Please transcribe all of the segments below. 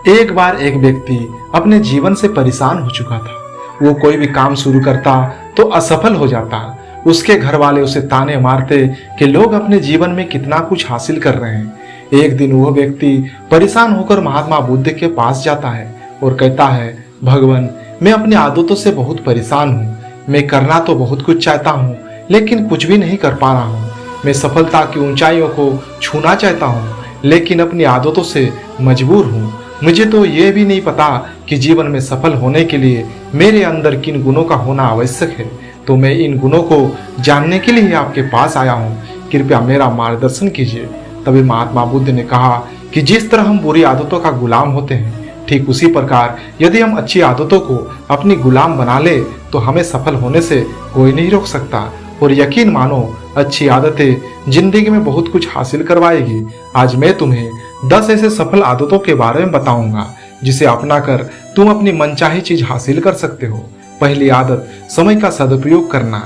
एक बार एक व्यक्ति अपने जीवन से परेशान हो चुका था। वो कोई भी काम शुरू करता तो असफल हो जाता। उसके घर वाले उसे ताने मारते कि लोग अपने जीवन में कितना कुछ हासिल कर रहे हैं। एक दिन वह व्यक्ति परेशान होकर महात्मा बुद्ध के पास जाता है और कहता है, भगवान, मैं अपनी आदतों से बहुत परेशान हूँ। मैं करना तो बहुत कुछ चाहता हूँ, लेकिन कुछ भी नहीं कर पा रहा हूँ। मैं सफलता की ऊंचाइयों को छूना चाहता हूँ, लेकिन अपनी आदतों से मजबूर हूँ। मुझे तो ये भी नहीं पता कि जीवन में सफल होने के लिए मेरे अंदर किन गुणों का होना आवश्यक है। तो मैं इन गुणों को जानने के लिए आपके पास आया हूँ। कृपया मेरा मार्गदर्शन कीजिए। तभी महात्मा बुद्ध ने कहा कि जिस तरह हम बुरी आदतों का गुलाम होते हैं, ठीक उसी प्रकार यदि हम अच्छी आदतों को अपनी गुलाम बना ले तो हमें सफल होने से कोई नहीं रोक सकता। और यकीन मानो, अच्छी आदतें जिंदगी में बहुत कुछ हासिल करवाएगी। आज मैं तुम्हें 10 ऐसे सफल आदतों के बारे में बताऊंगा जिसे अपनाकर तुम अपनी मनचाही चीज हासिल कर सकते हो। पहली आदत, समय का सदुपयोग करना।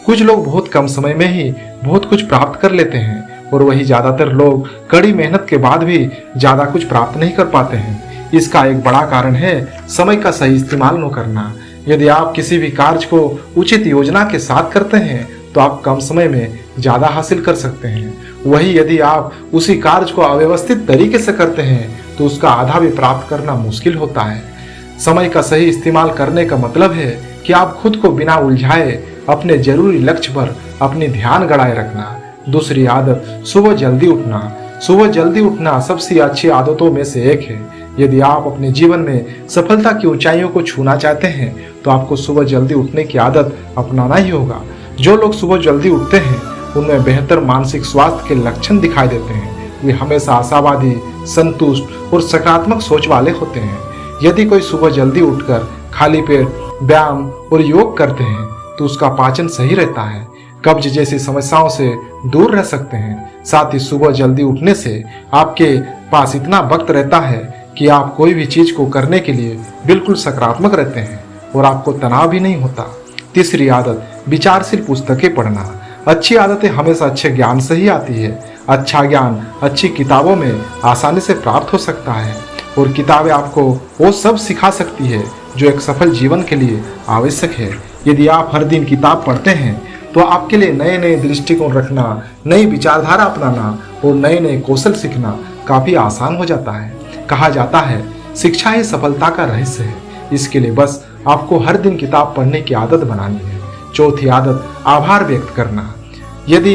कुछ लोग बहुत कम समय में ही बहुत कुछ प्राप्त कर लेते हैं और वही ज्यादातर लोग कड़ी मेहनत के बाद भी ज्यादा कुछ प्राप्त नहीं कर पाते हैं। इसका एक बड़ा कारण है समय का सही इस्तेमाल न करना। यदि आप किसी भी कार्य को उचित योजना के साथ करते हैं तो आप कम समय में ज्यादा हासिल कर सकते हैं। वही यदि आप उसी कार्य को अव्यवस्थित तरीके से करते हैं तो उसका आधा भी प्राप्त करना मुश्किल होता है। समय का सही इस्तेमाल करने का मतलब है कि आप खुद को बिना उलझाए अपने जरूरी लक्ष्य पर अपनी ध्यान गड़ाए रखना। दूसरी आदत, सुबह जल्दी उठना। सुबह जल्दी उठना सबसे अच्छी आदतों में से एक है। यदि आप अपने जीवन में सफलता की ऊंचाइयों को छूना चाहते हैं तो आपको सुबह जल्दी उठने की आदत अपनाना ही होगा। जो लोग सुबह जल्दी उठते हैं उनमें बेहतर मानसिक स्वास्थ्य के लक्षण दिखाई देते हैं। वे हमेशा आशावादी, संतुष्ट और सकारात्मक सोच वाले होते हैं। यदि कोई सुबह जल्दी उठकर खाली पेट व्यायाम और योग करते हैं तो उसका पाचन सही रहता है, कब्ज जैसी समस्याओं से दूर रह सकते हैं। साथ ही सुबह जल्दी उठने से आपके पास इतना वक्त रहता है कि आप कोई भी चीज को करने के लिए बिल्कुल सकारात्मक रहते हैं और आपको तनाव भी नहीं होता। तीसरी आदत, विचारशील पुस्तकें पढ़ना। अच्छी आदतें हमेशा अच्छे ज्ञान से ही आती है। अच्छा ज्ञान अच्छी किताबों में आसानी से प्राप्त हो सकता है और किताबें आपको वो सब सिखा सकती है जो एक सफल जीवन के लिए आवश्यक है। यदि आप हर दिन किताब पढ़ते हैं तो आपके लिए नए नए दृष्टिकोण रखना, नई विचारधारा अपनाना और नए नए कौशल सीखना काफी आसान हो जाता है। कहा जाता है, शिक्षा ही सफलता का रहस्य है। इसके लिए बस आपको हर दिन किताब पढ़ने की आदत बनानी है। चौथी आदत, आभार व्यक्त करना। यदि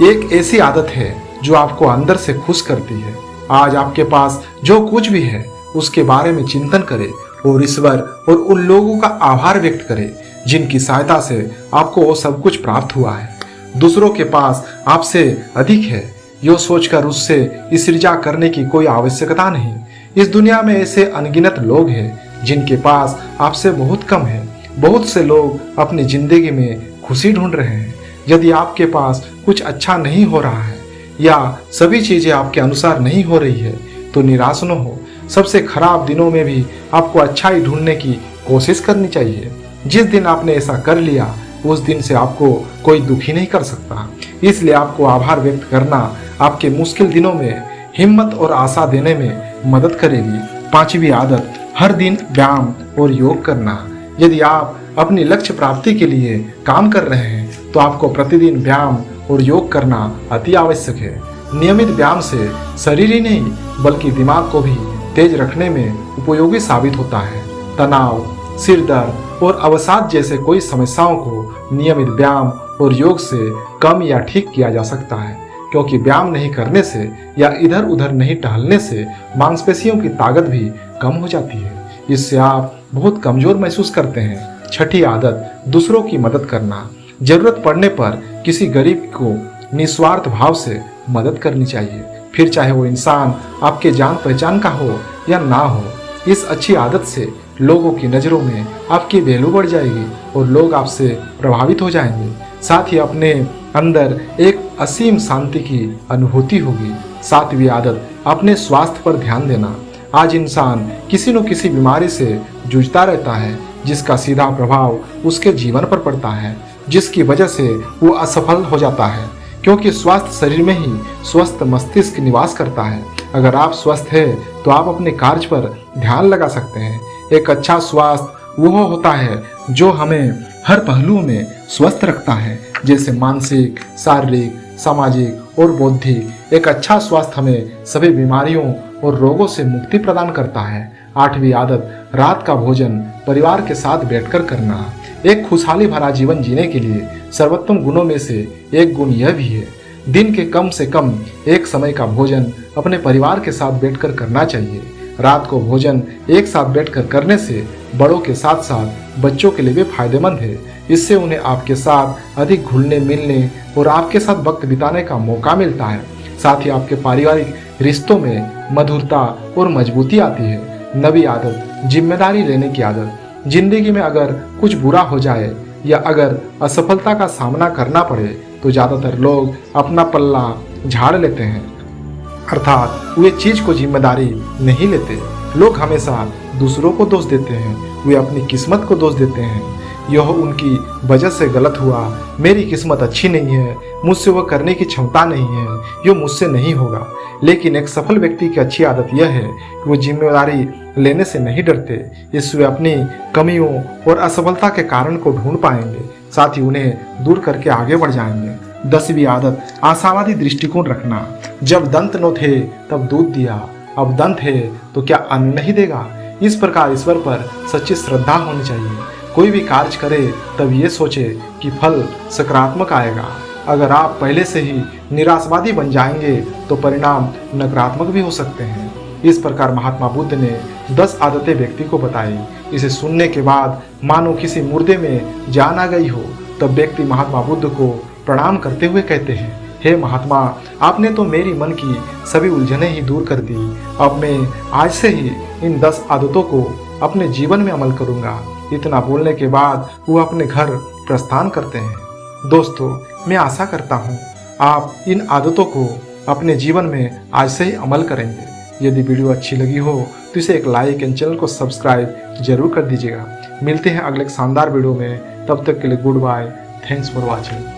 एक ऐसी आदत है जो आपको अंदर से खुश करती है, आज आपके पास जो कुछ भी है उसके बारे में चिंतन करें और ईश्वर और उन लोगों का आभार व्यक्त करें जिनकी सहायता से आपको वो सब कुछ प्राप्त हुआ है। दूसरों के पास आपसे अधिक है, यो सोचकर उससे ईर्ष्या करने की कोई आवश्यकता नहीं। इस दुनिया में ऐसे अनगिनत लोग हैं जिनके पास आपसे बहुत कम है। बहुत से लोग अपनी जिंदगी में खुशी ढूंढ रहे हैं। यदि आपके पास कुछ अच्छा नहीं हो रहा है या सभी चीजें आपके अनुसार नहीं हो रही है तो निराश न हो। सबसे खराब दिनों में भी आपको अच्छाई ढूंढने की कोशिश करनी चाहिए। जिस दिन आपने ऐसा कर लिया उस दिन से आपको कोई दुखी नहीं कर सकता। इसलिए आपको आभार व्यक्त करना आपके मुश्किल दिनों में हिम्मत और आशा देने में मदद करेगी। पांचवी आदत, हर दिन व्यायाम और योग करना। यदि आप अपनी लक्ष्य प्राप्ति के लिए काम कर रहे हैं तो आपको प्रतिदिन व्यायाम और योग करना अति आवश्यक है। नियमित व्यायाम से शरीर ही नहीं बल्कि दिमाग को भी तेज रखने में उपयोगी साबित होता है। तनाव, सिर दर्द और अवसाद जैसे कोई समस्याओं को नियमित व्यायाम और योग से कम या ठीक किया जा सकता है, क्योंकि व्यायाम नहीं करने से या इधर उधर नहीं टहलने से मांसपेशियों की ताकत भी कम हो जाती है। इससे आप बहुत कमजोर महसूस करते हैं। छठी आदत, दूसरों की मदद करना। जरूरत पड़ने पर किसी गरीब को निस्वार्थ भाव से मदद करनी चाहिए, फिर चाहे वो इंसान आपके जान पहचान का हो या ना हो। इस अच्छी आदत से लोगों की नज़रों में आपकी वैल्यू बढ़ जाएगी और लोग आपसे प्रभावित हो जाएंगे। साथ ही अपने अंदर एक असीम शांति की अनुभूति होगी। सातवीं आदत, अपने स्वास्थ्य पर ध्यान देना। आज इंसान किसी न किसी बीमारी से जूझता रहता है जिसका सीधा प्रभाव उसके जीवन पर पड़ता है, जिसकी वजह से वो असफल हो जाता है, क्योंकि स्वास्थ्य शरीर में ही स्वस्थ मस्तिष्क निवास करता है। अगर आप स्वस्थ हैं तो आप अपने कार्य पर ध्यान लगा सकते हैं। एक अच्छा स्वास्थ्य वह होता है जो हमें हर पहलुओं में स्वस्थ रखता है, जैसे मानसिक, शारीरिक, सामाजिक और बौद्धिक। एक अच्छा स्वास्थ्य हमें सभी बीमारियों और रोगों से मुक्ति प्रदान करता है। 8वीं आदत, रात का भोजन परिवार के साथ बैठकर करना। एक खुशहाली भरा जीवन जीने के लिए सर्वोत्तम गुणों में से एक गुण यह भी है, दिन के कम से कम एक समय का भोजन अपने परिवार के साथ बैठकर करना चाहिए। रात को भोजन एक साथ बैठकर करने से बड़ों के साथ साथ बच्चों के लिए भी फायदेमंद है। इससे उन्हें आपके साथ अधिक घुलने मिलने और आपके साथ वक्त बिताने का मौका मिलता है। साथ ही आपके पारिवारिक रिश्तों में मधुरता और मजबूती आती है। 9वीं आदत, जिम्मेदारी लेने की आदत। जिंदगी में अगर कुछ बुरा हो जाए या अगर असफलता का सामना करना पड़े तो ज़्यादातर लोग अपना पल्ला झाड़ लेते हैं, अर्थात वे चीज को जिम्मेदारी नहीं लेते। लोग हमेशा दूसरों को दोष देते हैं, वे अपनी किस्मत को दोष देते हैं। यह उनकी वजह से गलत हुआ, मेरी किस्मत अच्छी नहीं है, मुझसे वह करने की क्षमता नहीं है, यह मुझसे नहीं होगा। लेकिन एक सफल व्यक्ति की अच्छी आदत यह है कि वो जिम्मेदारी लेने से नहीं डरते। इससे वे अपनी कमियों और असफलता के कारण को ढूंढ पाएंगे, साथ ही उन्हें दूर करके आगे बढ़ जाएंगे। 10वीं आदत, आशावादी दृष्टिकोण रखना। जब दंत न थे तब दूध दिया, अब दंत है तो क्या अन्न नहीं देगा। इस प्रकार ईश्वर पर सच्ची श्रद्धा होनी चाहिए। कोई भी कार्य करे तब ये सोचे कि फल सकारात्मक आएगा। अगर आप पहले से ही निराशावादी बन जाएंगे तो परिणाम नकारात्मक भी हो सकते हैं। इस प्रकार महात्मा बुद्ध ने 10 आदतें व्यक्ति को बताई। इसे सुनने के बाद मानो किसी मुर्दे में जान आ गई हो, तब व्यक्ति महात्मा बुद्ध को प्रणाम करते हुए कहते हैं, हे महात्मा, आपने तो मेरी मन की सभी उलझनें ही दूर कर दी। अब मैं आज से ही इन 10 आदतों को अपने जीवन में अमल करूंगा। इतना बोलने के बाद वो अपने घर प्रस्थान करते हैं। दोस्तों, मैं आशा करता हूँ आप इन आदतों को अपने जीवन में आज से ही अमल करेंगे। यदि वीडियो अच्छी लगी हो तो इसे एक लाइक एंड चैनल को सब्सक्राइब जरूर कर दीजिएगा। मिलते हैं अगले शानदार वीडियो में, तब तक के लिए goodbye, thanks for watching.